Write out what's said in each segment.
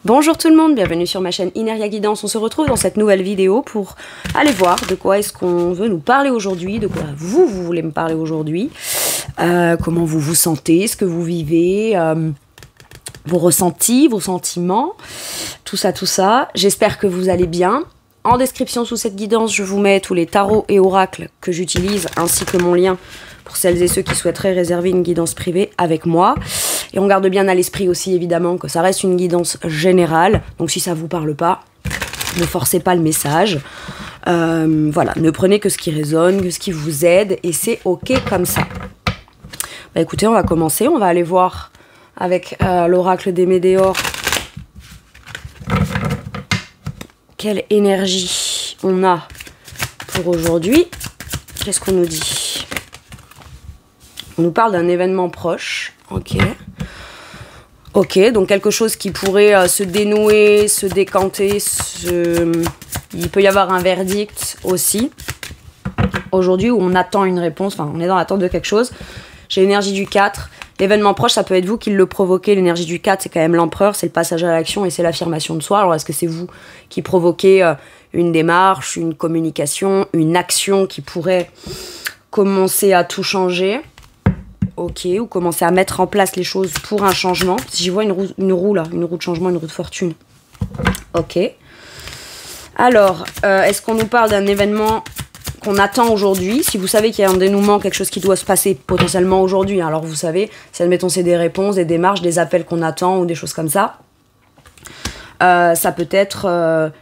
Bonjour tout le monde, bienvenue sur ma chaîne Ineria Guidance. On se retrouve dans cette nouvelle vidéo pour aller voir de quoi est-ce qu'on veut nous parler aujourd'hui, de quoi vous voulez me parler aujourd'hui, comment vous vous sentez, ce que vous vivez, vos ressentis, vos sentiments, tout ça. J'espère que vous allez bien. En description sous cette guidance, je vous mets tous les tarots et oracles que j'utilise, ainsi que mon lien pour celles et ceux qui souhaiteraient réserver une guidance privée avec moi. Et on garde bien à l'esprit aussi, évidemment, que ça reste une guidance générale. Donc si ça ne vous parle pas, ne forcez pas le message. Voilà, ne prenez que ce qui résonne, que ce qui vous aide, et c'est ok comme ça. Bah écoutez, on va commencer. On va aller voir avec l'oracle des Médéors quelle énergie on a pour aujourd'hui. Qu'est-ce qu'on nous dit? On nous parle d'un événement proche. Ok, donc quelque chose qui pourrait se dénouer, se décanter, il peut y avoir un verdict aussi. Aujourd'hui où on attend une réponse, enfin on est dans l'attente de quelque chose. J'ai l'énergie du 4. L'événement proche, ça peut être vous qui le provoquez. L'énergie du 4, c'est quand même l'empereur, c'est le passage à l'action et c'est l'affirmation de soi. Alors est-ce que c'est vous qui provoquez une démarche, une communication, une action qui pourrait commencer à tout changer? Ok, ou commencer à mettre en place les choses pour un changement. Si j'y vois une roue là, une roue de changement, une roue de fortune. Ok. Alors, est-ce qu'on nous parle d'un événement qu'on attend aujourd'hui? Si vous savez qu'il y a un dénouement, quelque chose qui doit se passer potentiellement aujourd'hui, alors vous savez, si admettons c'est des réponses, des démarches, des appels qu'on attend ou des choses comme ça. Ça peut être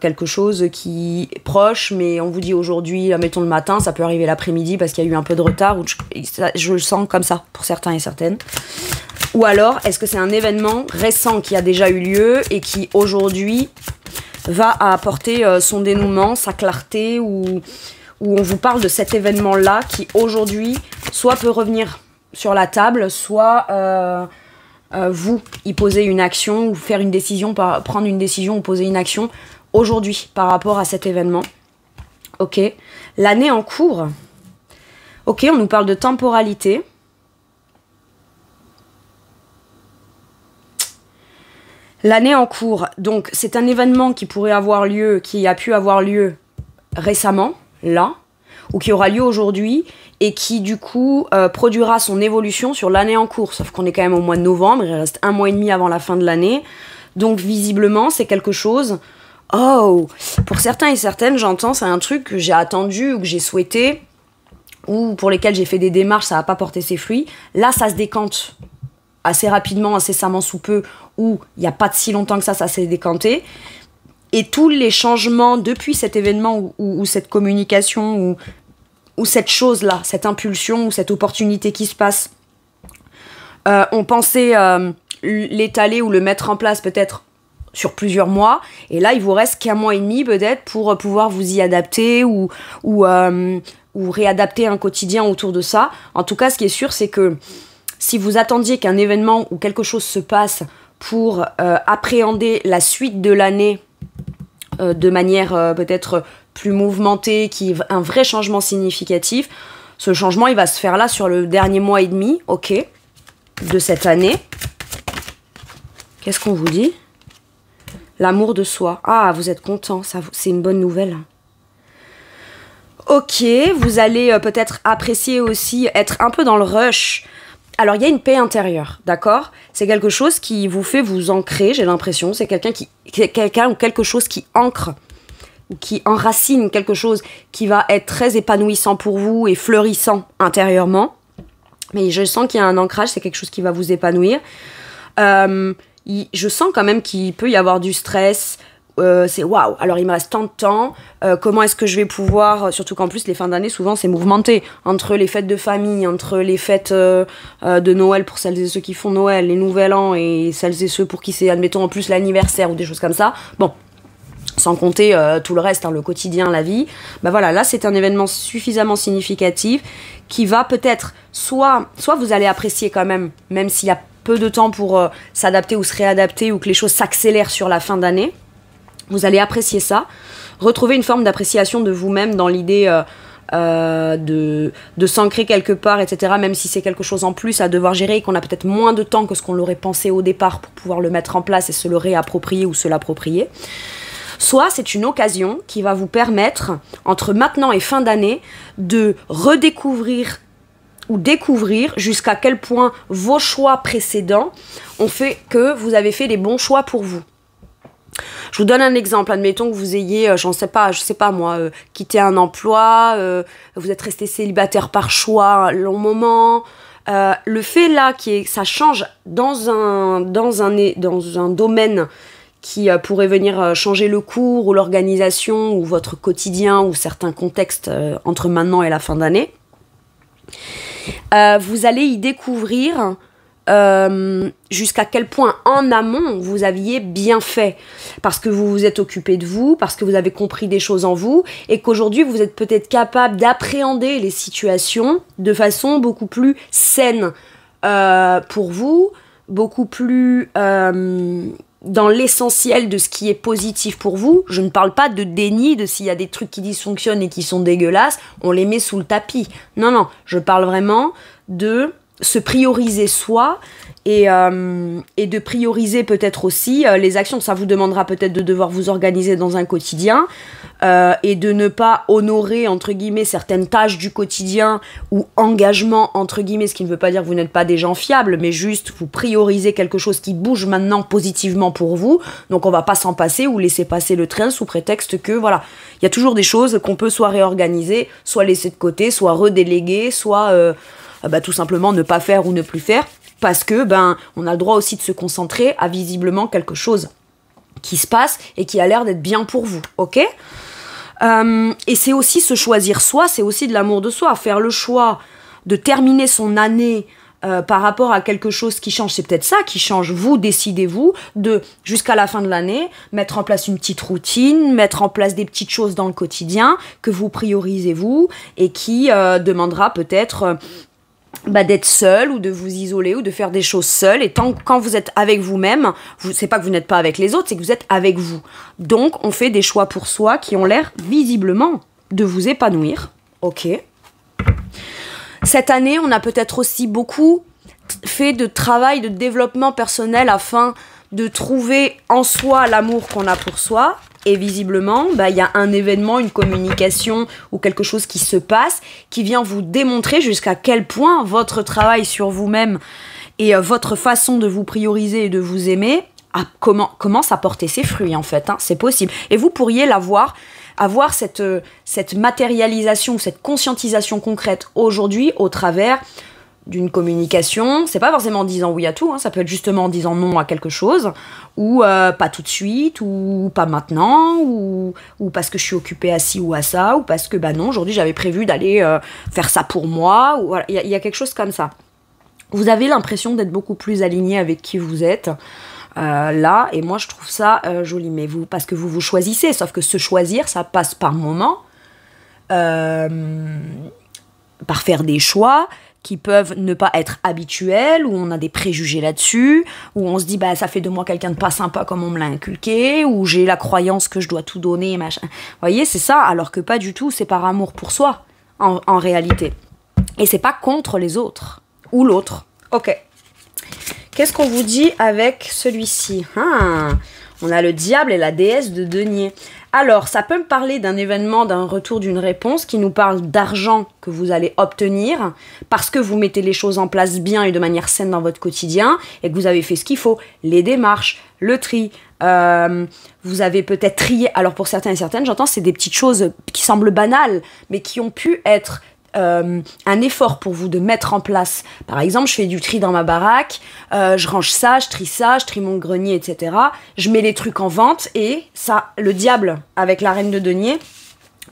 quelque chose qui est proche, mais on vous dit aujourd'hui, mettons le matin, ça peut arriver l'après-midi parce qu'il y a eu un peu de retard, ou je le sens comme ça pour certains et certaines. Ou alors, est-ce que c'est un événement récent qui a déjà eu lieu et qui aujourd'hui va apporter son dénouement, sa clarté, ou on vous parle de cet événement-là qui aujourd'hui soit peut revenir sur la table, soit vous y poser une action ou faire une décision, prendre une décision ou poser une action aujourd'hui par rapport à cet événement. Ok. L'année en cours. Ok, on nous parle de temporalité. L'année en cours, donc c'est un événement qui pourrait avoir lieu, qui a pu avoir lieu récemment, là, ou qui aura lieu aujourd'hui, et qui du coup produira son évolution sur l'année en cours. Sauf qu'on est quand même au mois de novembre, il reste un mois et demi avant la fin de l'année. Donc visiblement, c'est quelque chose... Oh, pour certains et certaines, j'entends, c'est un truc que j'ai attendu ou que j'ai souhaité, ou pour lesquels j'ai fait des démarches, ça n'a pas porté ses fruits. Là, ça se décante assez rapidement, incessamment sous peu, ou il n'y a pas de si longtemps que ça s'est décanté. Et tous les changements depuis cet événement ou cette communication ou cette chose-là, cette impulsion ou cette opportunité qui se passe, on pensait l'étaler ou le mettre en place peut-être sur plusieurs mois, et là il vous reste qu'un mois et demi peut-être pour pouvoir vous y adapter ou réadapter un quotidien autour de ça. En tout cas, ce qui est sûr, c'est que si vous attendiez qu'un événement ou quelque chose se passe pour appréhender la suite de l'année de manière peut-être plus mouvementée, un vrai changement significatif, ce changement il va se faire là sur le dernier mois et demi, ok, de cette année. Qu'est-ce qu'on vous dit? L'amour de soi. Ah, vous êtes content, c'est une bonne nouvelle. Ok, vous allez peut-être apprécier aussi, être un peu dans le rush. Alors, il y a une paix intérieure, d'accord? C'est quelque chose qui vous fait vous ancrer, j'ai l'impression. C'est quelqu'un ou quelque chose qui ancre, ou qui enracine quelque chose qui va être très épanouissant pour vous et fleurissant intérieurement. Mais je sens qu'il y a un ancrage, c'est quelque chose qui va vous épanouir. Je sens quand même qu'il peut y avoir du stress. C'est waouh, alors il me reste tant de temps, comment est-ce que je vais pouvoir, surtout qu'en plus les fins d'année souvent c'est mouvementé, entre les fêtes de famille, entre les fêtes de Noël pour celles et ceux qui font Noël, les Nouvel An, et celles et ceux pour qui c'est admettons en plus l'anniversaire ou des choses comme ça, bon, sans compter tout le reste, hein, le quotidien, la vie. Bah voilà, là c'est un événement suffisamment significatif qui va peut-être, soit vous allez apprécier quand même s'il y a peu de temps pour s'adapter ou se réadapter, ou que les choses s'accélèrent sur la fin d'année. Vous allez apprécier ça, retrouver une forme d'appréciation de vous-même dans l'idée de s'ancrer quelque part, etc., même si c'est quelque chose en plus à devoir gérer et qu'on a peut-être moins de temps que ce qu'on l'aurait pensé au départ pour pouvoir le mettre en place et se le réapproprier ou se l'approprier. Soit c'est une occasion qui va vous permettre, entre maintenant et fin d'année, de redécouvrir ou découvrir jusqu'à quel point vos choix précédents ont fait que vous avez fait les bons choix pour vous. Je vous donne un exemple. Admettons que vous ayez, je sais pas moi, quitté un emploi, vous êtes resté célibataire par choix un long moment. Le fait là, ça change dans un domaine qui pourrait venir changer le cours ou l'organisation ou votre quotidien ou certains contextes entre maintenant et la fin d'année. Vous allez y découvrir jusqu'à quel point en amont vous aviez bien fait, parce que vous vous êtes occupé de vous, parce que vous avez compris des choses en vous et qu'aujourd'hui vous êtes peut-être capable d'appréhender les situations de façon beaucoup plus saine pour vous, beaucoup plus dans l'essentiel de ce qui est positif pour vous. Je ne parle pas de déni, de s'il y a des trucs qui dysfonctionnent et qui sont dégueulasses, on les met sous le tapis. Non, je parle vraiment de se prioriser soi et de prioriser peut-être aussi les actions. Ça vous demandera peut-être de devoir vous organiser dans un quotidien et de ne pas honorer, entre guillemets, certaines tâches du quotidien ou engagement, entre guillemets, ce qui ne veut pas dire que vous n'êtes pas des gens fiables, mais juste vous priorisez quelque chose qui bouge maintenant positivement pour vous. Donc on va pas s'en passer ou laisser passer le train sous prétexte que, voilà, il y a toujours des choses qu'on peut soit réorganiser, soit laisser de côté, soit redéléguer, soit tout simplement ne pas faire ou ne plus faire, parce que on a le droit aussi de se concentrer à visiblement quelque chose qui se passe et qui a l'air d'être bien pour vous, ok ? Et c'est aussi se choisir soi, c'est aussi de l'amour de soi, faire le choix de terminer son année par rapport à quelque chose qui change, c'est peut-être ça qui change, vous décidez-vous de, jusqu'à la fin de l'année, mettre en place une petite routine, mettre en place des petites choses dans le quotidien que vous priorisez vous et qui demandera peut-être d'être seul ou de vous isoler ou de faire des choses seul. Et quand vous êtes avec vous-même, c'est pas que vous n'êtes pas avec les autres, c'est que vous êtes avec vous. Donc on fait des choix pour soi qui ont l'air visiblement de vous épanouir. Ok. Cette année, on a peut-être aussi beaucoup fait de travail de développement personnel afin de trouver en soi l'amour qu'on a pour soi. Et visiblement, y a un événement, une communication ou quelque chose qui se passe qui vient vous démontrer jusqu'à quel point votre travail sur vous-même et votre façon de vous prioriser et de vous aimer commence à porter ses fruits en fait. C'est possible. Et vous pourriez avoir cette matérialisation, cette conscientisation concrète aujourd'hui au travers d'une communication. C'est pas forcément en disant oui à tout, ça peut être justement en disant non à quelque chose, ou pas tout de suite, ou pas maintenant, ou parce que je suis occupée à ci ou à ça, ou parce que non, aujourd'hui j'avais prévu d'aller faire ça pour moi, ou voilà, il y a quelque chose comme ça. Vous avez l'impression d'être beaucoup plus aligné avec qui vous êtes là, et moi je trouve ça joli, mais parce que vous vous choisissez, sauf que se choisir, ça passe par moments, par faire des choix qui peuvent ne pas être habituels, où on a des préjugés là-dessus, où on se dit ça fait de moi quelqu'un de pas sympa comme on me l'a inculqué, où j'ai la croyance que je dois tout donner, machin. Vous voyez, c'est ça, alors que pas du tout, c'est par amour pour soi, en réalité. Et c'est pas contre les autres, ou l'autre. Ok. Qu'est-ce qu'on vous dit avec celui-ci ? On a le diable et la déesse de denier. Alors, ça peut me parler d'un événement, d'un retour d'une réponse qui nous parle d'argent que vous allez obtenir parce que vous mettez les choses en place bien et de manière saine dans votre quotidien et que vous avez fait ce qu'il faut, les démarches, le tri. Vous avez peut-être trié. Alors, pour certains et certaines, j'entends, c'est des petites choses qui semblent banales, mais qui ont pu être un effort pour vous de mettre en place. Par exemple, je fais du tri dans ma baraque, je range ça, je trie mon grenier, etc. Je mets les trucs en vente et ça, le diable avec la reine de denier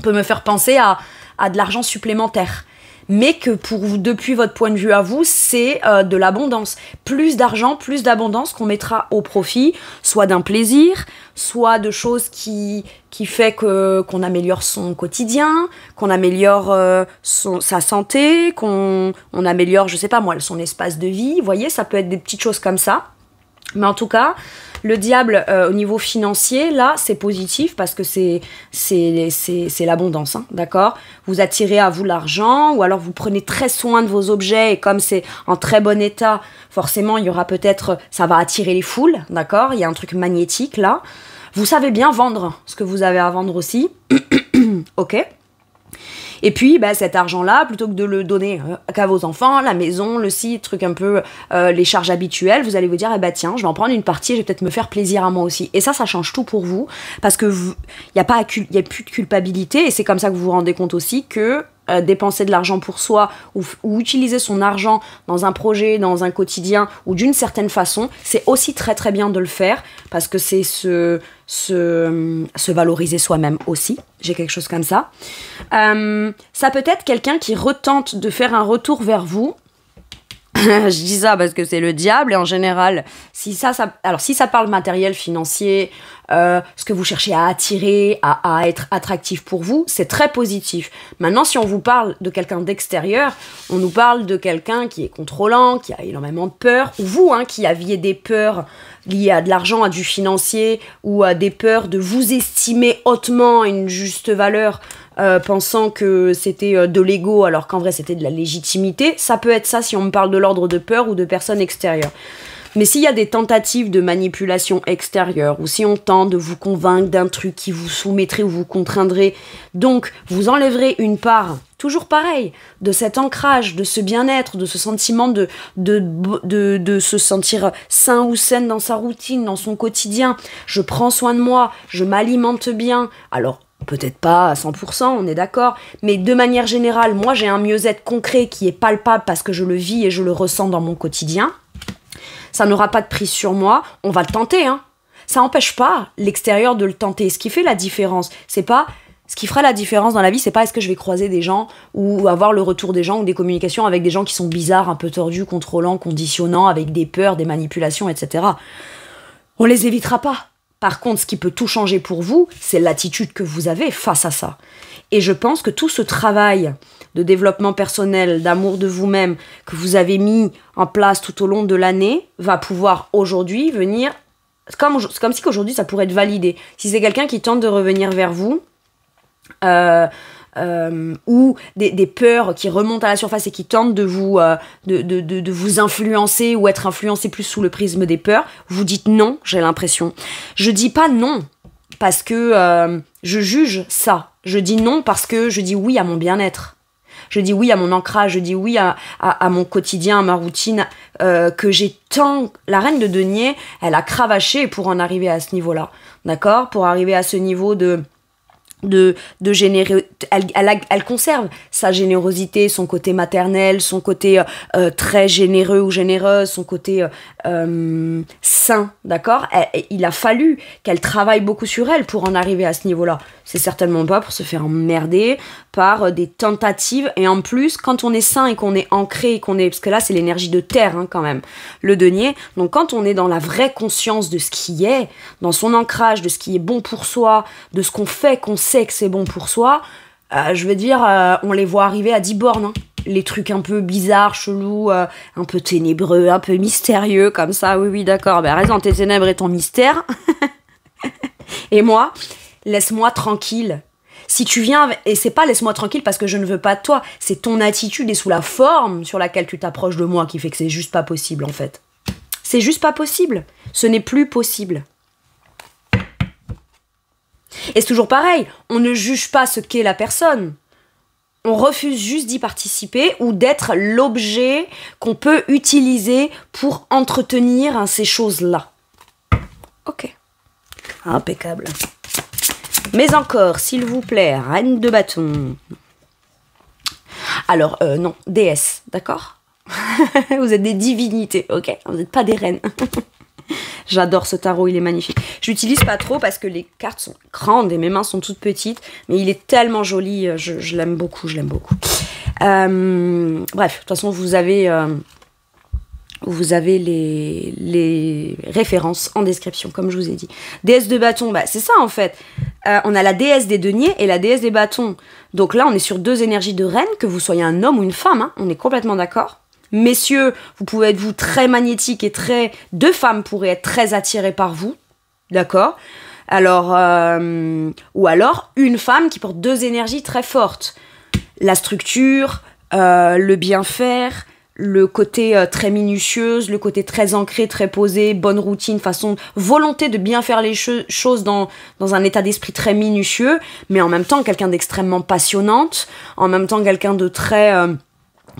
peut me faire penser à de l'argent supplémentaire. Mais que pour vous, depuis votre point de vue à vous, c'est de l'abondance. Plus d'argent, plus d'abondance qu'on mettra au profit, soit d'un plaisir, soit de choses qui fait qu'on améliore son quotidien, qu'on améliore sa santé, qu'on améliore, je sais pas moi, son espace de vie. Vous voyez, ça peut être des petites choses comme ça. Mais en tout cas, le diable, au niveau financier, là, c'est positif parce que c'est l'abondance, hein, d'accord? Vous attirez à vous l'argent, ou alors vous prenez très soin de vos objets, et comme c'est en très bon état, forcément, il y aura peut-être, ça va attirer les foules, d'accord? Il y a un truc magnétique, là. Vous savez bien vendre ce que vous avez à vendre aussi, ok? Et puis, bah, cet argent-là, plutôt que de le donner qu'à vos enfants, la maison, le site, truc un peu, les charges habituelles, vous allez vous dire, eh bah, tiens, je vais en prendre une partie, je vais peut-être me faire plaisir à moi aussi. Et ça change tout pour vous, parce que il n'y a plus de culpabilité, et c'est comme ça que vous vous rendez compte aussi que dépenser de l'argent pour soi, ou utiliser son argent dans un projet, dans un quotidien, ou d'une certaine façon, c'est aussi très très bien de le faire, parce que c'est se valoriser soi-même aussi. J'ai quelque chose comme ça. Ça peut être quelqu'un qui retente de faire un retour vers vous. Je dis ça parce que c'est le diable, et en général, si ça parle matériel, financier, ce que vous cherchez à attirer, à être attractif pour vous, c'est très positif. Maintenant, si on vous parle de quelqu'un d'extérieur, on nous parle de quelqu'un qui est contrôlant, qui a énormément de peur, ou vous, hein, qui aviez des peurs liées à de l'argent, à du financier, ou à des peurs de vous estimer hautement à une juste valeur, pensant que c'était de l'ego alors qu'en vrai c'était de la légitimité. Ça peut être ça si on me parle de l'ordre de peur ou de personnes extérieures. Mais s'il y a des tentatives de manipulation extérieure, ou si on tente de vous convaincre d'un truc qui vous soumettrait ou vous contraindrait, donc vous enlèverez une part, toujours pareil, de cet ancrage, de ce bien-être, de ce sentiment de se sentir sain ou saine dans sa routine, dans son quotidien. Je prends soin de moi, je m'alimente bien. Alors, peut-être pas à 100%, on est d'accord, mais de manière générale, moi j'ai un mieux-être concret qui est palpable parce que je le vis et je le ressens dans mon quotidien. Ça n'aura pas de prise sur moi, on va le tenter, hein. Ça n'empêche pas l'extérieur de le tenter. Ce qui fait la différence, c'est pas... Ce qui fera la différence dans la vie, c'est pas est-ce que je vais croiser des gens ou avoir le retour des gens ou des communications avec des gens qui sont bizarres, un peu tordus, contrôlants, conditionnants, avec des peurs, des manipulations, etc. On les évitera pas. Par contre, ce qui peut tout changer pour vous, c'est l'attitude que vous avez face à ça. Et je pense que tout ce travail de développement personnel, d'amour de vous-même, que vous avez mis en place tout au long de l'année, va pouvoir aujourd'hui venir, comme si qu'aujourd'hui ça pourrait être validé. Si c'est quelqu'un qui tente de revenir vers vous, ou des peurs qui remontent à la surface et qui tentent de vous influencer ou être influencé plus sous le prisme des peurs, vous dites non, j'ai l'impression. Je dis pas non parce que je juge ça. Je dis non parce que je dis oui à mon bien-être. Je dis oui à mon ancrage, je dis oui à mon quotidien, à ma routine, que j'ai tant... La reine de denier, elle a cravaché pour en arriver à ce niveau-là, d'accord ? Pour arriver à ce niveau de générosité, elle conserve sa générosité, son côté maternel, son côté très généreux ou généreuse, son côté sain, d'accord ? Il a fallu qu'elle travaille beaucoup sur elle pour en arriver à ce niveau-là. C'est certainement pas pour se faire emmerder par des tentatives, et en plus, quand on est sain et qu'on est ancré, parce que là c'est l'énergie de terre, hein, quand même, le denier, donc quand on est dans la vraie conscience de ce qui est, dans son ancrage, de ce qui est bon pour soi, de ce qu'on fait, qu'on sait que c'est bon pour soi, je veux dire, on les voit arriver à 10 bornes, hein. Les trucs un peu bizarres, chelous, un peu ténébreux, un peu mystérieux, comme ça, oui, d'accord, ben reste dans tes ténèbres et ton mystère. Et moi, laisse-moi tranquille. Si tu viens, et c'est pas laisse-moi tranquille parce que je ne veux pas de toi, c'est ton attitude et sous la forme sur laquelle tu t'approches de moi qui fait que c'est juste pas possible, en fait. C'est juste pas possible. Ce n'est plus possible. Et c'est toujours pareil, on ne juge pas ce qu'est la personne. On refuse juste d'y participer ou d'être l'objet qu'on peut utiliser pour entretenir ces choses-là. Ok. Impeccable. Mais encore, s'il vous plaît, reine de bâton. Alors, non, déesse, d'accord ? Vous êtes des divinités, ok ? Vous n'êtes pas des reines. J'adore ce tarot, il est magnifique. Je l'utilise pas trop parce que les cartes sont grandes et mes mains sont toutes petites, mais il est tellement joli, je l'aime beaucoup, bref, de toute façon, vous avez les références en description, comme je vous ai dit. Déesse de bâton, bah, c'est ça en fait. On a la déesse des deniers et la déesse des bâtons. Donc là, on est sur deux énergies de reine, que vous soyez un homme ou une femme, hein, on est complètement d'accord. Messieurs, vous pouvez être vous très magnétique et très... Deux femmes pourraient être très attirées par vous, d'accord? Alors, ou alors une femme qui porte deux énergies très fortes. La structure, le bien faire, le côté très minutieuse, le côté très ancré, très posé, bonne routine, volonté de bien faire les choses dans un état d'esprit très minutieux, mais en même temps quelqu'un d'extrêmement passionnante, en même temps quelqu'un de très...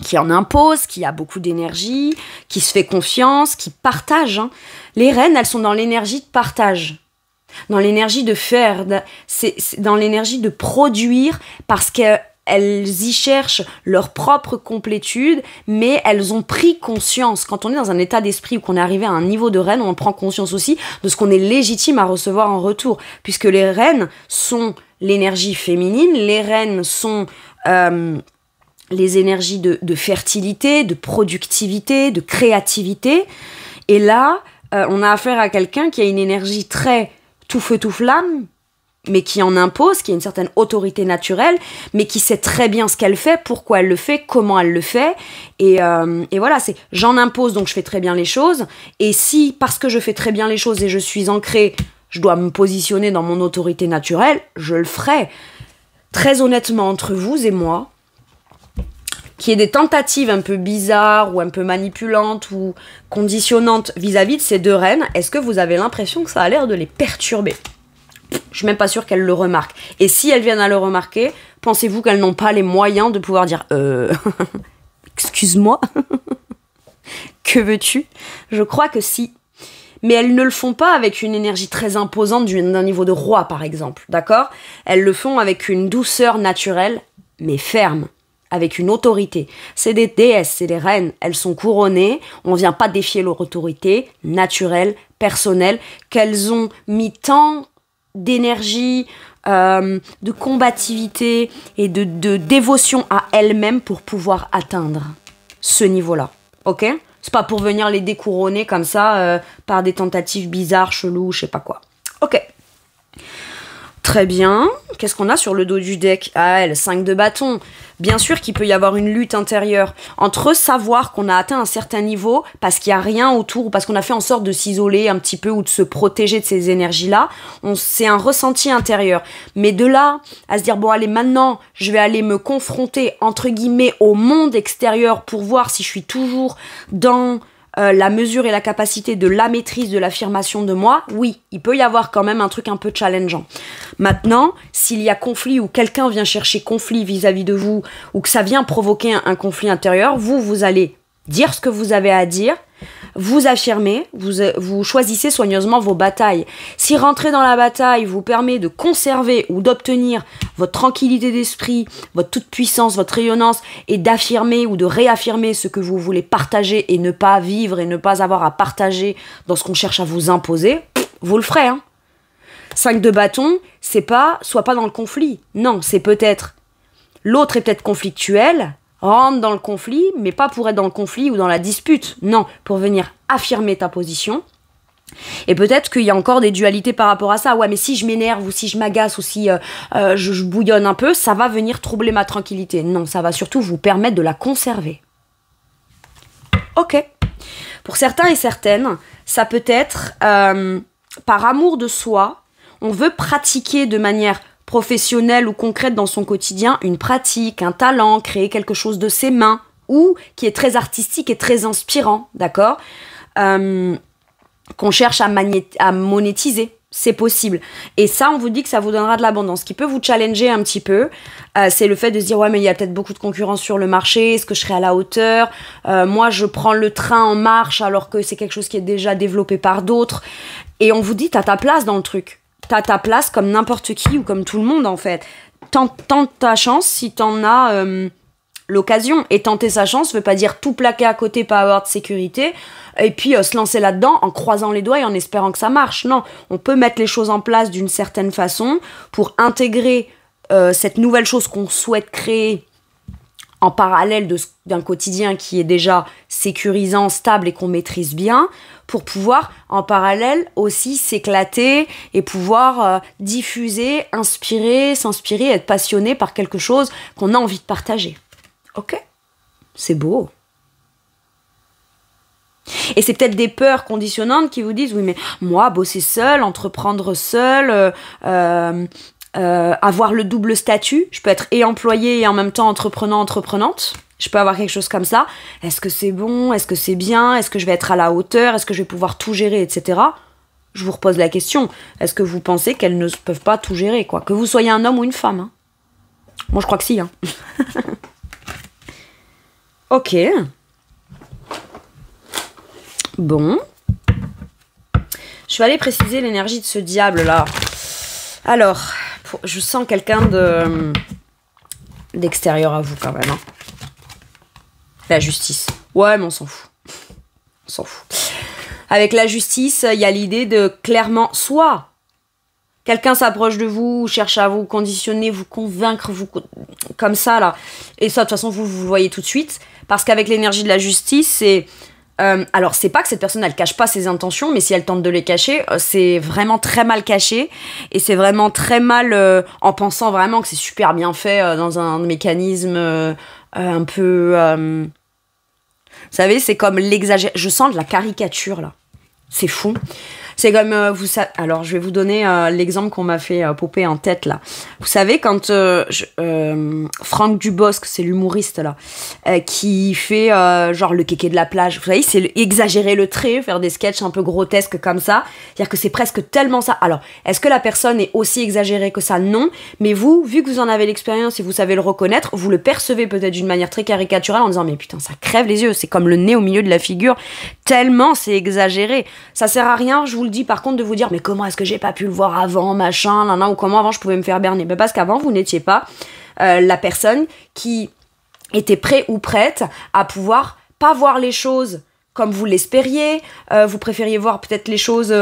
qui en impose, qui a beaucoup d'énergie, qui se fait confiance, qui partage. Hein. Les reines, elles sont dans l'énergie de partage. Dans l'énergie de faire, c'est dans l'énergie de produire parce qu'elles y cherchent leur propre complétude, mais elles ont pris conscience. Quand on est dans un état d'esprit où qu'on est arrivé à un niveau de reine, on prend conscience aussi de ce qu'on est légitime à recevoir en retour. Puisque les reines sont l'énergie féminine, les reines sont les énergies de fertilité, de productivité, de créativité. Et là, on a affaire à quelqu'un qui a une énergie très... tout feu, tout flamme, mais qui en impose, qui a une certaine autorité naturelle, mais qui sait très bien ce qu'elle fait, pourquoi elle le fait, comment elle le fait. Et voilà, c'est j'en impose, donc je fais très bien les choses. Et si, parce que je fais très bien les choses et je suis ancrée, je dois me positionner dans mon autorité naturelle, je le ferai. Très honnêtement, entre vous et moi, qu'il y ait des tentatives un peu bizarres ou un peu manipulantes ou conditionnantes vis-à-vis de ces deux reines, est-ce que vous avez l'impression que ça a l'air de les perturber ? Je suis même pas sûre qu'elles le remarquent. Et si elles viennent à le remarquer, pensez-vous qu'elles n'ont pas les moyens de pouvoir dire excuse-moi, que veux-tu ? Je crois que si. Mais elles ne le font pas avec une énergie très imposante d'un niveau de roi, par exemple, d'accord ? Elles le font avec une douceur naturelle, mais ferme. Avec une autorité. C'est des déesses, c'est des reines. Elles sont couronnées. On vient pas défier leur autorité naturelle, personnelle, qu'elles ont mis tant d'énergie, de combativité et de dévotion à elles-mêmes pour pouvoir atteindre ce niveau-là. Ok ? C'est pas pour venir les découronner comme ça par des tentatives bizarres, cheloues, je sais pas quoi. Ok. Très bien. Qu'est-ce qu'on a sur le dos du deck ? Ah, elle, 5 de bâton. Bien sûr qu'il peut y avoir une lutte intérieure entre savoir qu'on a atteint un certain niveau parce qu'il n'y a rien autour, ou parce qu'on a fait en sorte de s'isoler un petit peu ou de se protéger de ces énergies-là. C'est un ressenti intérieur. Mais de là à se dire, bon allez, maintenant, je vais aller me confronter, entre guillemets, au monde extérieur pour voir si je suis toujours dans... la mesure et la capacité de la maîtrise de l'affirmation de moi, oui, il peut y avoir quand même un truc un peu challengeant. Maintenant, s'il y a conflit ou quelqu'un vient chercher conflit vis-à-vis de vous ou que ça vient provoquer un conflit intérieur, vous allez dire ce que vous avez à dire, vous affirmez, vous choisissez soigneusement vos batailles. Si rentrer dans la bataille vous permet de conserver ou d'obtenir votre tranquillité d'esprit, votre toute-puissance, votre rayonnance, et d'affirmer ou de réaffirmer ce que vous voulez partager et ne pas vivre et ne pas avoir à partager dans ce qu'on cherche à vous imposer, vous le ferez. 5 de bâton, c'est pas, sois pas dans le conflit. Non, c'est peut-être, l'autre est peut-être conflictuel, rentre dans le conflit, mais pas pour être dans le conflit ou dans la dispute. Non, pour venir affirmer ta position. Et peut-être qu'il y a encore des dualités par rapport à ça. Ouais, mais si je m'énerve ou si je m'agace ou si je bouillonne un peu, ça va venir troubler ma tranquillité. Non, ça va surtout vous permettre de la conserver. Ok. Pour certains et certaines, ça peut être par amour de soi, on veut pratiquer de manière professionnelle ou concrète dans son quotidien, une pratique, un talent, créer quelque chose de ses mains, ou qui est très artistique et très inspirant, d'accord ? Qu'on cherche à monétiser, c'est possible. Et ça, on vous dit que ça vous donnera de l'abondance. Ce qui peut vous challenger un petit peu, c'est le fait de se dire, ouais, mais il y a peut-être beaucoup de concurrence sur le marché, est-ce que je serai à la hauteur ? Moi, je prends le train en marche alors que c'est quelque chose qui est déjà développé par d'autres. Et on vous dit, t'as ta place dans le truc. T'as ta place comme n'importe qui ou comme tout le monde en fait. Tente ta chance si t'en as l'occasion. Et tenter sa chance veut pas dire tout plaquer à côté, pas avoir de sécurité, et puis se lancer là-dedans en croisant les doigts et en espérant que ça marche. Non, on peut mettre les choses en place d'une certaine façon pour intégrer cette nouvelle chose qu'on souhaite créer en parallèle d'un quotidien qui est déjà sécurisant, stable et qu'on maîtrise bien, pour pouvoir en parallèle aussi s'éclater et pouvoir diffuser, inspirer, s'inspirer, être passionné par quelque chose qu'on a envie de partager. Ok ? C'est beau. Et c'est peut-être des peurs conditionnantes qui vous disent, oui, mais moi, bosser seul, entreprendre seul, avoir le double statut, je peux être et employée et en même temps entreprenante, je peux avoir quelque chose comme ça. Est-ce que c'est bon? Est-ce que c'est bien? Est-ce que je vais être à la hauteur? Est-ce que je vais pouvoir tout gérer, etc. Je vous repose la question. Est-ce que vous pensez qu'elles ne peuvent pas tout gérer, quoi? Que vous soyez un homme ou une femme, hein. Moi, je crois que si, hein. Ok. Bon. Je vais aller préciser l'énergie de ce diable-là. Alors, je sens quelqu'un d'extérieur à vous, quand même, hein. La justice. Ouais, mais on s'en fout. On s'en fout. Avec la justice, il y a l'idée de clairement, soit quelqu'un s'approche de vous, cherche à vous conditionner, vous convaincre, comme ça, là. Et ça, de toute façon, vous le voyez tout de suite. Parce qu'avec l'énergie de la justice, c'est... alors, c'est pas que cette personne, elle cache pas ses intentions, mais si elle tente de les cacher, c'est vraiment très mal caché. Et c'est vraiment très mal en pensant vraiment que c'est super bien fait dans un mécanisme un peu... vous savez, c'est comme l'exagération. Je sens de la caricature, là. C'est fou. C'est comme, alors je vais vous donner l'exemple qu'on m'a fait popper en tête là. Vous savez quand Franck Dubosc, c'est l'humoriste là, qui fait genre le kéké de la plage. Vous savez, c'est exagérer le trait, faire des sketchs un peu grotesques comme ça. C'est-à-dire que c'est presque tellement ça. Alors, est-ce que la personne est aussi exagérée que ça? Non. Mais vous, vu que vous en avez l'expérience et vous savez le reconnaître, vous le percevez peut-être d'une manière très caricaturale en disant mais putain ça crève les yeux. C'est comme le nez au milieu de la figure. Tellement c'est exagéré. Ça sert à rien, je vous le dis par contre, de vous dire mais comment est-ce que j'ai pas pu le voir avant, machin, nan, nan, ou comment avant je pouvais me faire berner. Mais parce qu'avant vous n'étiez pas la personne qui était prêt ou prête à pouvoir pas voir les choses comme vous l'espériez, vous préfériez voir peut-être les choses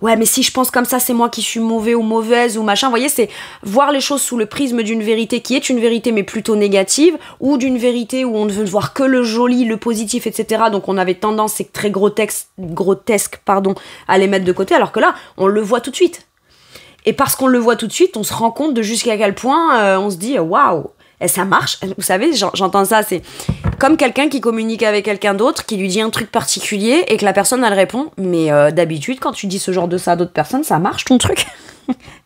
ouais mais si je pense comme ça c'est moi qui suis mauvais ou mauvaise ou machin, vous voyez, c'est voir les choses sous le prisme d'une vérité qui est une vérité mais plutôt négative, ou d'une vérité où on ne veut voir que le joli, le positif, etc. Donc on avait tendance, c'est très grotesque pardon, à les mettre de côté, alors que là on le voit tout de suite. Et parce qu'on le voit tout de suite, on se rend compte de jusqu'à quel point on se dit waouh, et ça marche. Vous savez, j'entends ça, c'est comme quelqu'un qui communique avec quelqu'un d'autre, qui lui dit un truc particulier et que la personne elle répond mais d'habitude quand tu dis ce genre de ça à d'autres personnes, ça marche ton truc.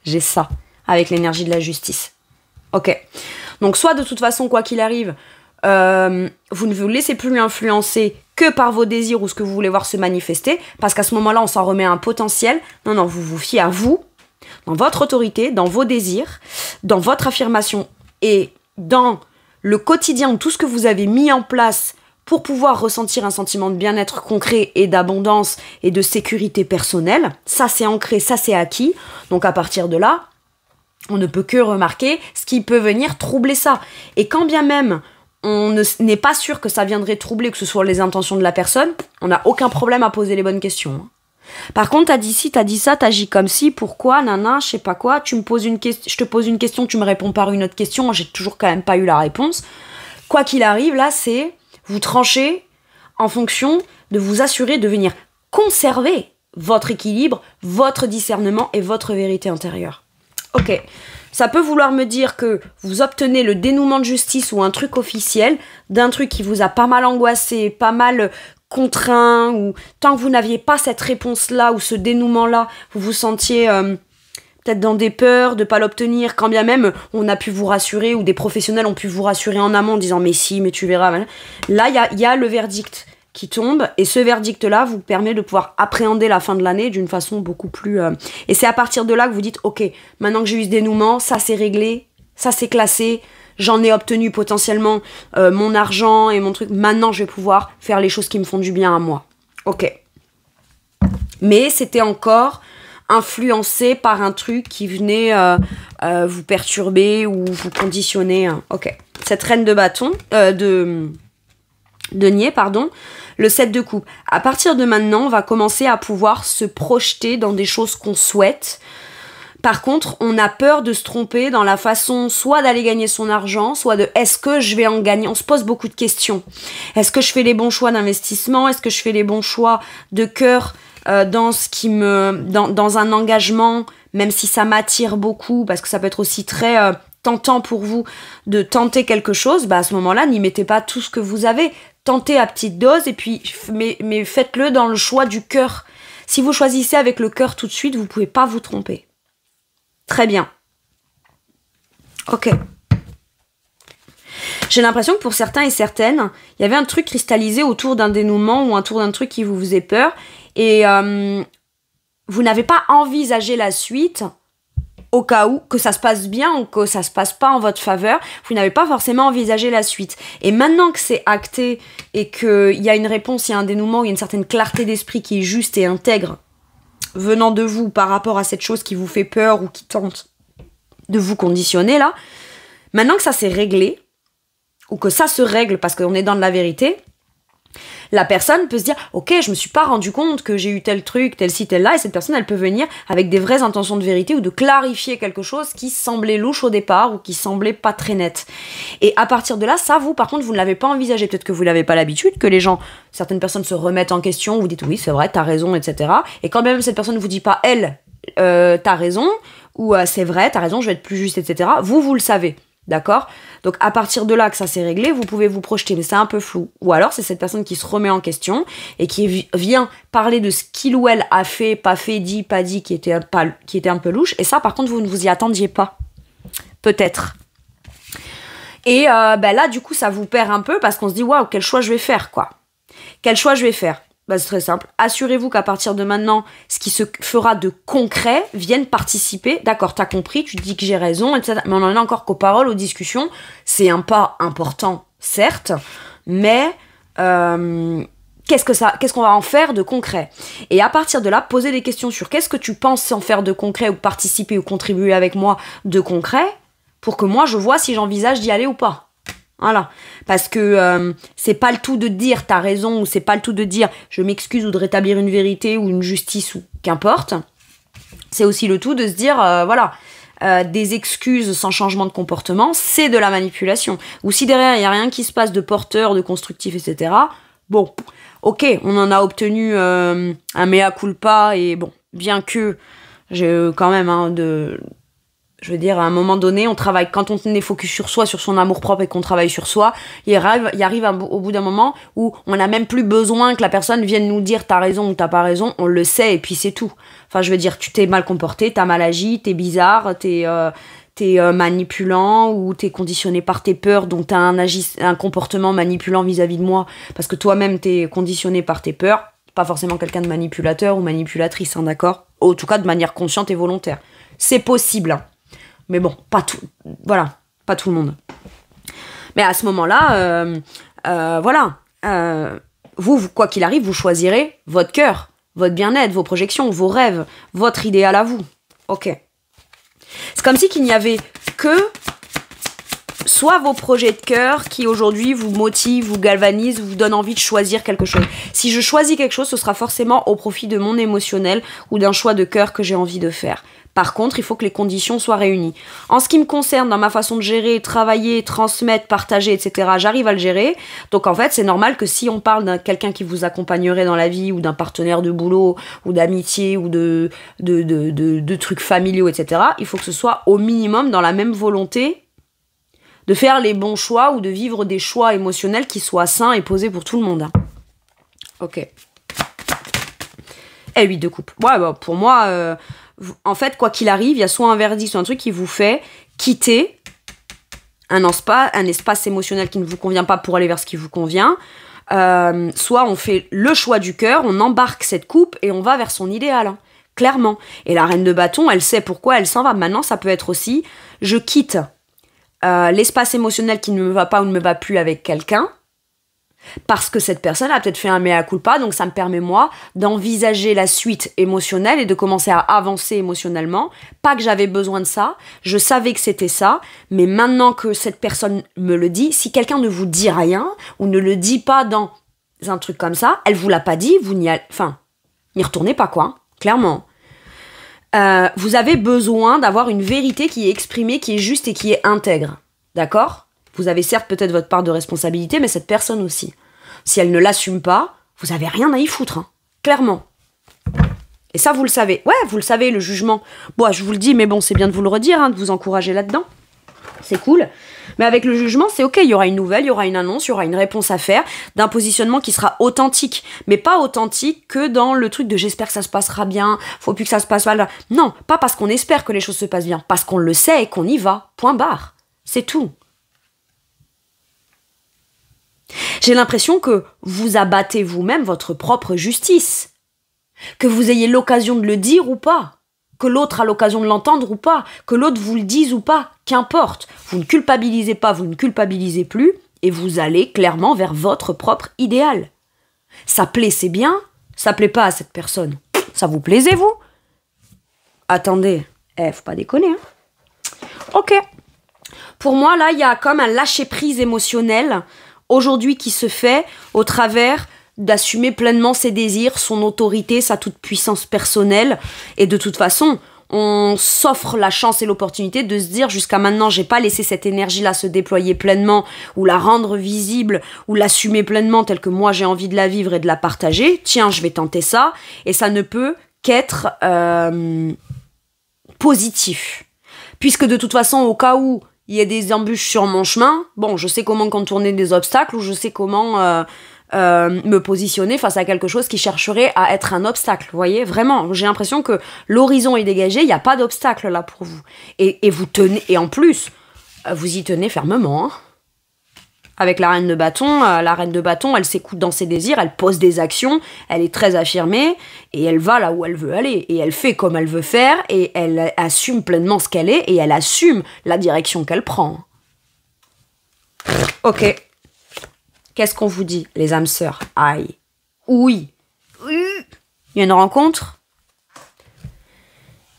J'ai ça avec l'énergie de la justice. Ok. Donc soit de toute façon quoi qu'il arrive, vous ne vous laissez plus influencer que par vos désirs ou ce que vous voulez voir se manifester, parce qu'à ce moment-là on s'en remet à un potentiel. Non, vous vous fiez à vous, dans votre autorité, dans vos désirs, dans votre affirmation et dans le quotidien, tout ce que vous avez mis en place pour pouvoir ressentir un sentiment de bien-être concret et d'abondance et de sécurité personnelle. Ça, c'est ancré, ça, c'est acquis. Donc à partir de là, on ne peut que remarquer ce qui peut venir troubler ça. Et quand bien même on n'est pas sûr que ça viendrait troubler, que ce soit les intentions de la personne, on n'a aucun problème à poser les bonnes questions. Par contre, t'as dit ci, t'as dit ça, t'agis comme ci, pourquoi, nana, je sais pas quoi, je te pose une question, tu me réponds par une autre question, j'ai toujours quand même pas eu la réponse. Quoi qu'il arrive, là, c'est vous tranchez en fonction de vous assurer de venir conserver votre équilibre, votre discernement et votre vérité intérieure. Ok, ça peut vouloir me dire que vous obtenez le dénouement de justice ou un truc officiel d'un truc qui vous a pas mal angoissé, pas mal contraint, ou tant que vous n'aviez pas cette réponse-là ou ce dénouement-là, vous vous sentiez peut-être dans des peurs de pas l'obtenir, quand bien même on a pu vous rassurer ou des professionnels ont pu vous rassurer en amont en disant mais si, mais tu verras. Là, il y a le verdict qui tombe et ce verdict-là vous permet de pouvoir appréhender la fin de l'année d'une façon beaucoup plus... Et c'est à partir de là que vous dites ok, maintenant que j'ai eu ce dénouement, ça c'est réglé, ça c'est classé, j'en ai obtenu potentiellement mon argent et mon truc. Maintenant, je vais pouvoir faire les choses qui me font du bien à moi. Ok. Mais c'était encore influencé par un truc qui venait vous perturber ou vous conditionner. Ok. Cette reine de bâton, de denier, pardon, le 7 de coupe. À partir de maintenant, on va commencer à pouvoir se projeter dans des choses qu'on souhaite. Par contre, on a peur de se tromper dans la façon soit d'aller gagner son argent, soit de est-ce que je vais en gagner. On se pose beaucoup de questions. Est-ce que je fais les bons choix d'investissement? Est-ce que je fais les bons choix de cœur dans un engagement, même si ça m'attire beaucoup, parce que ça peut être aussi très tentant pour vous de tenter quelque chose, bah à ce moment-là, n'y mettez pas tout ce que vous avez. tentez à petite dose, et puis, mais faites-le dans le choix du cœur. Si vous choisissez avec le cœur tout de suite, vous ne pouvez pas vous tromper. Très bien. Ok. J'ai l'impression que pour certains et certaines, il y avait un truc cristallisé autour d'un dénouement ou autour d'un truc qui vous faisait peur, et vous n'avez pas envisagé la suite au cas où, que ça se passe bien ou que ça se passe pas en votre faveur, vous n'avez pas forcément envisagé la suite. Et maintenant que c'est acté et qu'il y a une réponse, il y a un dénouement, il y a une certaine clarté d'esprit qui est juste et intègre venant de vous par rapport à cette chose qui vous fait peur ou qui tente de vous conditionner là, maintenant que ça s'est réglé, ou que ça se règle parce qu'on est dans de la vérité, la personne peut se dire « Ok, je me suis pas rendu compte que j'ai eu tel truc, tel ci, tel là », et cette personne, elle peut venir avec des vraies intentions de vérité ou de clarifier quelque chose qui semblait louche au départ ou qui semblait pas très net. Et à partir de là, ça, vous, par contre, vous ne l'avez pas envisagé. Peut-être que vous n'avez pas l'habitude, que les gens, certaines personnes se remettent en question, vous dites « Oui, c'est vrai, t'as raison, etc. » Et quand même cette personne ne vous dit pas « Elle, t'as raison » ou « C'est vrai, t'as raison, je vais être plus juste, etc. » Vous le savez. D'accord ? Donc à partir de là que ça s'est réglé, vous pouvez vous projeter, mais c'est un peu flou. Ou alors c'est cette personne qui se remet en question et qui vient parler de ce qu'il ou elle a fait, pas fait, dit, pas dit, qui était un peu louche. Et ça, par contre, vous ne vous y attendiez pas. Peut-être. Et là, du coup, ça vous perd un peu parce qu'on se dit « Waouh, quel choix je vais faire, quoi ?» Quel choix je vais faire ? C'est très simple. Assurez-vous qu'à partir de maintenant, ce qui se fera de concret vienne participer. D'accord, t'as compris, tu dis que j'ai raison, etc. Mais on en est encore qu'aux paroles, aux discussions. C'est un pas important, certes, mais qu'est-ce qu'on va en faire de concret ? Et à partir de là, poser des questions sur qu'est-ce que tu penses en faire de concret ou participer ou contribuer avec moi de concret pour que moi, je vois si j'envisage d'y aller ou pas. Voilà, parce que c'est pas le tout de dire t'as raison ou c'est pas le tout de dire je m'excuse ou de rétablir une vérité ou une justice ou qu'importe. C'est aussi le tout de se dire des excuses sans changement de comportement, c'est de la manipulation. Ou si derrière il y a rien qui se passe de porteur, de constructif, etc. Bon, ok, on en a obtenu un mea culpa et bon, bien que j'ai quand même je veux dire, à un moment donné, on travaille, quand on est focus sur soi, sur son amour-propre et qu'on travaille sur soi, il arrive au bout d'un moment où on n'a même plus besoin que la personne vienne nous dire t'as raison ou t'as pas raison, on le sait et puis c'est tout. Enfin, je veux dire, tu t'es mal comporté, t'as mal agi, t'es bizarre, t'es manipulant ou t'es conditionné par tes peurs, donc t'as un comportement manipulant vis-à-vis de moi parce que toi-même t'es conditionné par tes peurs, pas forcément quelqu'un de manipulateur ou manipulatrice, hein, d'accord ? En tout cas, de manière consciente et volontaire. C'est possible, hein. Mais bon, pas tout le monde. Mais à ce moment-là, vous, quoi qu'il arrive, vous choisirez votre cœur, votre bien-être, vos projections, vos rêves, votre idéal à vous. Ok. C'est comme si qu'il n'y avait que soit vos projets de cœur qui aujourd'hui vous motivent, vous galvanisent, vous donnent envie de choisir quelque chose. Si je choisis quelque chose, ce sera forcément au profit de mon émotionnel ou d'un choix de cœur que j'ai envie de faire. Par contre, il faut que les conditions soient réunies. En ce qui me concerne, dans ma façon de gérer, travailler, transmettre, partager, etc., j'arrive à le gérer. Donc en fait, c'est normal que si on parle d'un quelqu'un qui vous accompagnerait dans la vie, ou d'un partenaire de boulot, ou d'amitié, ou de trucs familiaux, etc., il faut que ce soit au minimum dans la même volonté de faire les bons choix ou de vivre des choix émotionnels qui soient sains et posés pour tout le monde. Ok. Et 8 de coupe. Ouais, pour moi... en fait, quoi qu'il arrive, il y a soit un verdict, soit un truc qui vous fait quitter un espace émotionnel qui ne vous convient pas pour aller vers ce qui vous convient. Soit on fait le choix du cœur, on embarque cette coupe et on va vers son idéal, hein, clairement. Et la reine de bâton, elle sait pourquoi elle s'en va. Maintenant, ça peut être aussi, je quitte l'espace émotionnel qui ne me va pas ou ne me va plus avec quelqu'un, parce que cette personne a peut-être fait un mea culpa, donc ça me permet, moi, d'envisager la suite émotionnelle et de commencer à avancer émotionnellement. Pas que j'avais besoin de ça, je savais que c'était ça, mais maintenant que cette personne me le dit, si quelqu'un ne vous dit rien, ou ne le dit pas dans un truc comme ça, elle vous l'a pas dit, vous n'y retournez pas, quoi, hein, clairement. Vous avez besoin d'avoir une vérité qui est exprimée, qui est juste et qui est intègre, d'accord ? Vous avez certes peut-être votre part de responsabilité, mais cette personne aussi. Si elle ne l'assume pas, vous avez rien à y foutre, hein, clairement. Et ça, vous le savez. Ouais, vous le savez, le jugement. Bon, je vous le dis, mais bon, c'est bien de vous le redire, hein, de vous encourager là-dedans. C'est cool. Mais avec le jugement, c'est ok, il y aura une nouvelle, il y aura une annonce, il y aura une réponse à faire, d'un positionnement qui sera authentique. Mais pas authentique que dans le truc de j'espère que ça se passera bien, faut plus que ça se passe mal. Non, pas parce qu'on espère que les choses se passent bien, parce qu'on le sait et qu'on y va. Point barre. C'est tout. J'ai l'impression que vous abattez vous-même votre propre justice. Que vous ayez l'occasion de le dire ou pas. Que l'autre a l'occasion de l'entendre ou pas, que l'autre vous le dise ou pas, qu'importe. Vous ne culpabilisez pas, vous ne culpabilisez plus, et vous allez clairement vers votre propre idéal. Ça plaît, c'est bien, ça plaît pas à cette personne. Ça vous plaisait, vous? Attendez, faut pas déconner, hein. Ok. Pour moi, là, il y a comme un lâcher-prise émotionnel, aujourd'hui, qui se fait au travers d'assumer pleinement ses désirs, son autorité, sa toute-puissance personnelle. Et de toute façon, on s'offre la chance et l'opportunité de se dire jusqu'à maintenant, j'ai pas laissé cette énergie-là se déployer pleinement, ou la rendre visible, ou l'assumer pleinement telle que moi j'ai envie de la vivre et de la partager. Tiens, je vais tenter ça. Et ça ne peut qu'être positif. Puisque de toute façon, au cas où il y a des embûches sur mon chemin, bon, je sais comment contourner des obstacles, ou je sais comment me positionner face à quelque chose qui chercherait à être un obstacle. Vous voyez, vraiment, j'ai l'impression que l'horizon est dégagé, il n'y a pas d'obstacle là pour vous. Et vous tenez, et en plus, vous y tenez fermement. Hein. Avec la reine de bâton, elle s'écoute dans ses désirs, elle pose des actions, elle est très affirmée, et elle va là où elle veut aller, et elle fait comme elle veut faire, et elle assume pleinement ce qu'elle est, et elle assume la direction qu'elle prend. Ok. Qu'est-ce qu'on vous dit, les âmes sœurs? Aïe. Oui. Il y a une rencontre.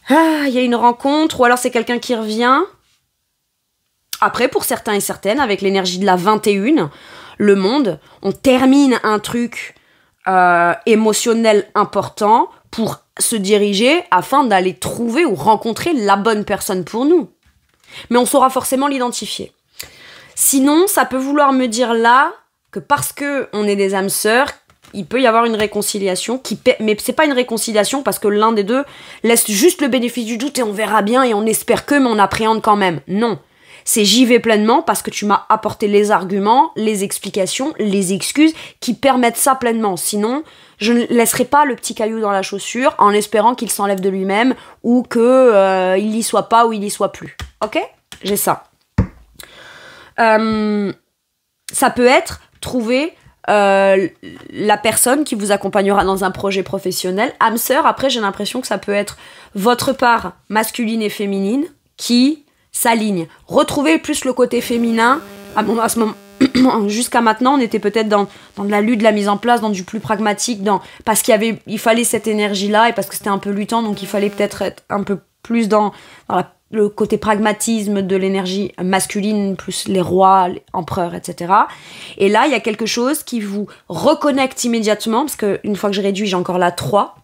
Ah, il y a une rencontre, ou alors c'est quelqu'un qui revient. Après, pour certains et certaines, avec l'énergie de la 21, le monde, on termine un truc émotionnel important pour se diriger afin d'aller trouver ou rencontrer la bonne personne pour nous. Mais on saura forcément l'identifier. Sinon, ça peut vouloir me dire là que parce que on est des âmes sœurs, il peut y avoir une réconciliation, mais c'est pas une réconciliation parce que l'un des deux laisse juste le bénéfice du doute et on verra bien et on espère que, mais on appréhende quand même. Non. C'est j'y vais pleinement parce que tu m'as apporté les arguments, les explications, les excuses qui permettent ça pleinement. Sinon, je ne laisserai pas le petit caillou dans la chaussure en espérant qu'il s'enlève de lui-même ou qu'il y soit pas ou il y soit plus. Ok ? J'ai ça. Ça peut être trouver la personne qui vous accompagnera dans un projet professionnel. Âme sœur, après j'ai l'impression que ça peut être votre part masculine et féminine qui s'aligne. Retrouver plus le côté féminin. À ce moment, jusqu'à maintenant, on était peut-être dans de la lutte, de la mise en place, dans du plus pragmatique, parce il fallait cette énergie-là et parce que c'était un peu luttant, donc il fallait peut-être être un peu plus dans le côté pragmatisme de l'énergie masculine, plus les rois, les empereurs, etc. Et là, il y a quelque chose qui vous reconnecte immédiatement, parce qu'une fois que j'ai réduit, j'ai encore la 3,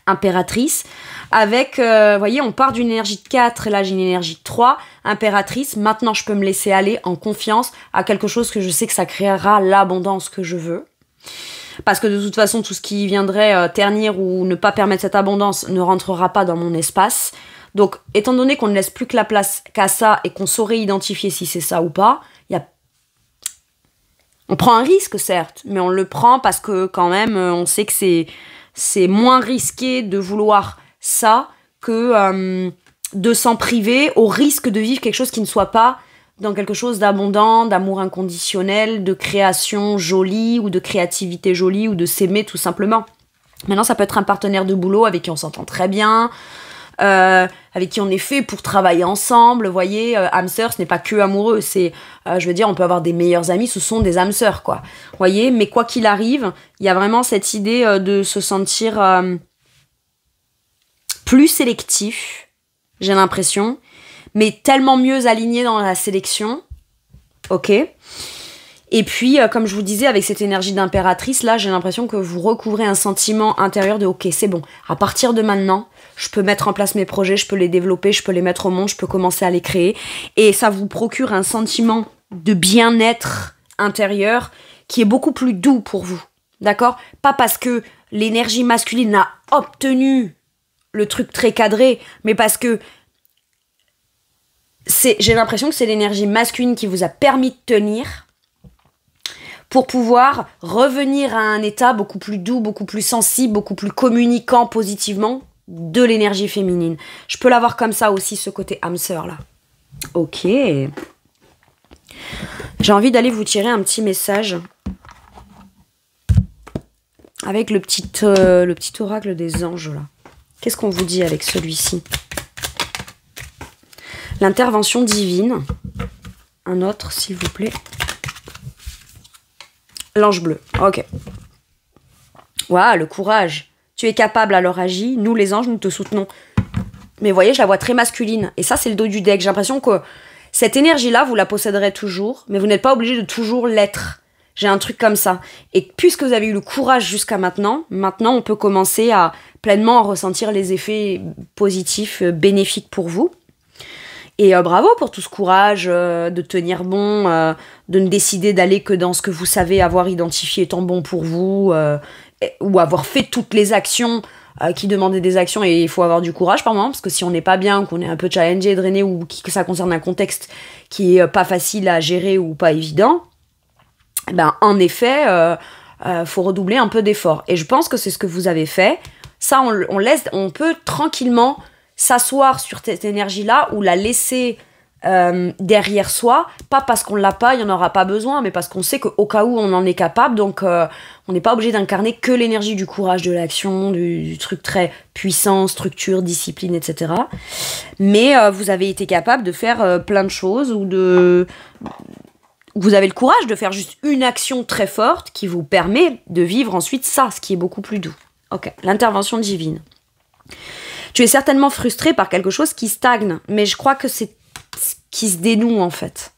impératrice, avec, vous voyez, on part d'une énergie de 4, et là j'ai une énergie de 3, impératrice, maintenant je peux me laisser aller en confiance à quelque chose que je sais que ça créera l'abondance que je veux. Parce que de toute façon, tout ce qui viendrait ternir ou ne pas permettre cette abondance ne rentrera pas dans mon espace. Donc, étant donné qu'on ne laisse plus que la place qu'à ça et qu'on saurait identifier si c'est ça ou pas, on prend un risque, certes, mais on le prend parce que quand même, on sait que c'est moins risqué de vouloir ça que de s'en priver au risque de vivre quelque chose qui ne soit pas dans quelque chose d'abondant, d'amour inconditionnel, de création jolie ou de créativité jolie ou de s'aimer tout simplement. Maintenant, ça peut être un partenaire de boulot avec qui on s'entend très bien, avec qui on est fait pour travailler ensemble. Vous voyez, âme sœur, ce n'est pas que amoureux, c'est, je veux dire, on peut avoir des meilleurs amis, ce sont des âmes sœurs, quoi. Vous voyez, mais quoi qu'il arrive, il y a vraiment cette idée de se sentir plus sélectif, j'ai l'impression, mais tellement mieux aligné dans la sélection, ok. Et puis, comme je vous disais, avec cette énergie d'impératrice, là, j'ai l'impression que vous recouvrez un sentiment intérieur de « Ok, c'est bon, à partir de maintenant, je peux mettre en place mes projets, je peux les développer, je peux les mettre au monde, je peux commencer à les créer. » Et ça vous procure un sentiment de bien-être intérieur qui est beaucoup plus doux pour vous, d'accord ? Pas parce que l'énergie masculine a obtenu le truc très cadré, mais parce que j'ai l'impression que c'est l'énergie masculine qui vous a permis de tenir pour pouvoir revenir à un état beaucoup plus doux, beaucoup plus sensible, beaucoup plus communiquant positivement de l'énergie féminine. Je peux l'avoir comme ça aussi, ce côté âme sœur là. Ok. J'ai envie d'aller vous tirer un petit message avec le petit oracle des anges là. Qu'est-ce qu'on vous dit avec celui-ci? L'intervention divine. Un autre, s'il vous plaît. L'ange bleu. Ok. Waouh, le courage. Tu es capable, alors agis. Nous, les anges, nous te soutenons. Mais vous voyez, je la vois très masculine. Et ça, c'est le dos du deck. J'ai l'impression que cette énergie-là, vous la posséderez toujours, mais vous n'êtes pas obligé de toujours l'être. J'ai un truc comme ça. Et puisque vous avez eu le courage jusqu'à maintenant, on peut commencer à pleinement ressentir les effets positifs, bénéfiques pour vous. Et bravo pour tout ce courage de tenir bon, de ne décider d'aller que dans ce que vous savez avoir identifié étant bon pour vous, ou avoir fait toutes les actions qui demandaient des actions. Et il faut avoir du courage par moment, parce que si on n'est pas bien, qu'on est un peu challengé, drainé, ou que ça concerne un contexte qui est pas facile à gérer ou pas évident, ben en effet, faut redoubler un peu d'efforts. Et je pense que c'est ce que vous avez fait. Ça, on peut tranquillement s'asseoir sur cette énergie-là ou la laisser derrière soi, pas parce qu'on l'a pas, il n'y en aura pas besoin, mais parce qu'on sait qu'au cas où on en est capable, donc on n'est pas obligé d'incarner que l'énergie du courage, de l'action, du truc très puissant, structure, discipline, etc. Mais vous avez été capable de faire plein de choses, vous avez le courage de faire juste une action très forte qui vous permet de vivre ensuite ça, ce qui est beaucoup plus doux. Ok, l'intervention divine. Tu es certainement frustré par quelque chose qui stagne, mais je crois que c'est ce qui se dénoue en fait.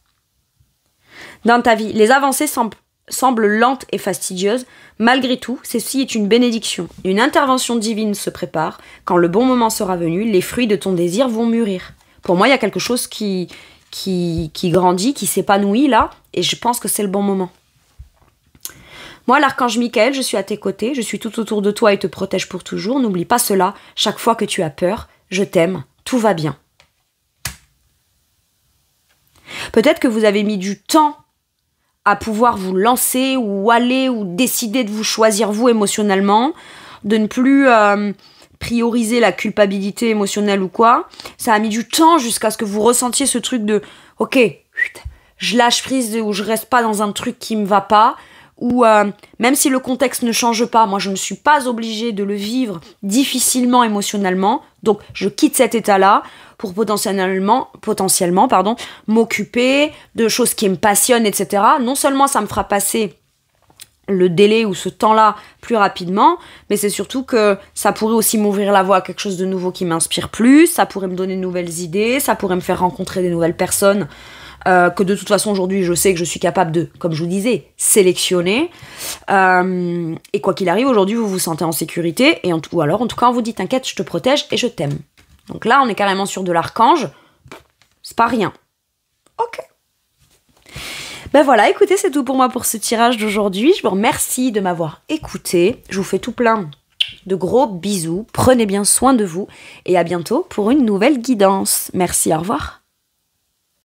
Dans ta vie, les avancées semblent lentes et fastidieuses. Malgré tout, ceci est une bénédiction. Une intervention divine se prépare. Quand le bon moment sera venu, les fruits de ton désir vont mûrir. Pour moi, il y a quelque chose qui grandit, qui s'épanouit là, et je pense que c'est le bon moment. Moi, l'archange Michael, je suis à tes côtés, je suis tout autour de toi et te protège pour toujours. N'oublie pas cela, chaque fois que tu as peur, je t'aime, tout va bien. Peut-être que vous avez mis du temps à pouvoir vous lancer ou aller ou décider de vous choisir vous émotionnellement, de ne plus prioriser la culpabilité émotionnelle ou quoi. Ça a mis du temps jusqu'à ce que vous ressentiez ce truc de « Ok, je lâche prise ou je reste pas dans un truc qui me va pas ». Ou même si le contexte ne change pas, moi je ne suis pas obligée de le vivre difficilement émotionnellement, donc je quitte cet état-là pour potentiellement m'occuper de choses qui me passionnent, etc. Non seulement ça me fera passer le délai ou ce temps-là plus rapidement, mais c'est surtout que ça pourrait aussi m'ouvrir la voie à quelque chose de nouveau qui m'inspire plus, ça pourrait me donner de nouvelles idées, ça pourrait me faire rencontrer des nouvelles personnes que de toute façon aujourd'hui je sais que je suis capable de, comme je vous disais, sélectionner, et quoi qu'il arrive aujourd'hui vous vous sentez en sécurité, ou alors en tout cas on vous dit t'inquiète je te protège et je t'aime. Donc là on est carrément sur de l'archange, c'est pas rien. Ok. Ben voilà, écoutez, c'est tout pour moi pour ce tirage d'aujourd'hui. Je vous remercie de m'avoir écouté, je vous fais tout plein de gros bisous, prenez bien soin de vous et à bientôt pour une nouvelle guidance. Merci, au revoir.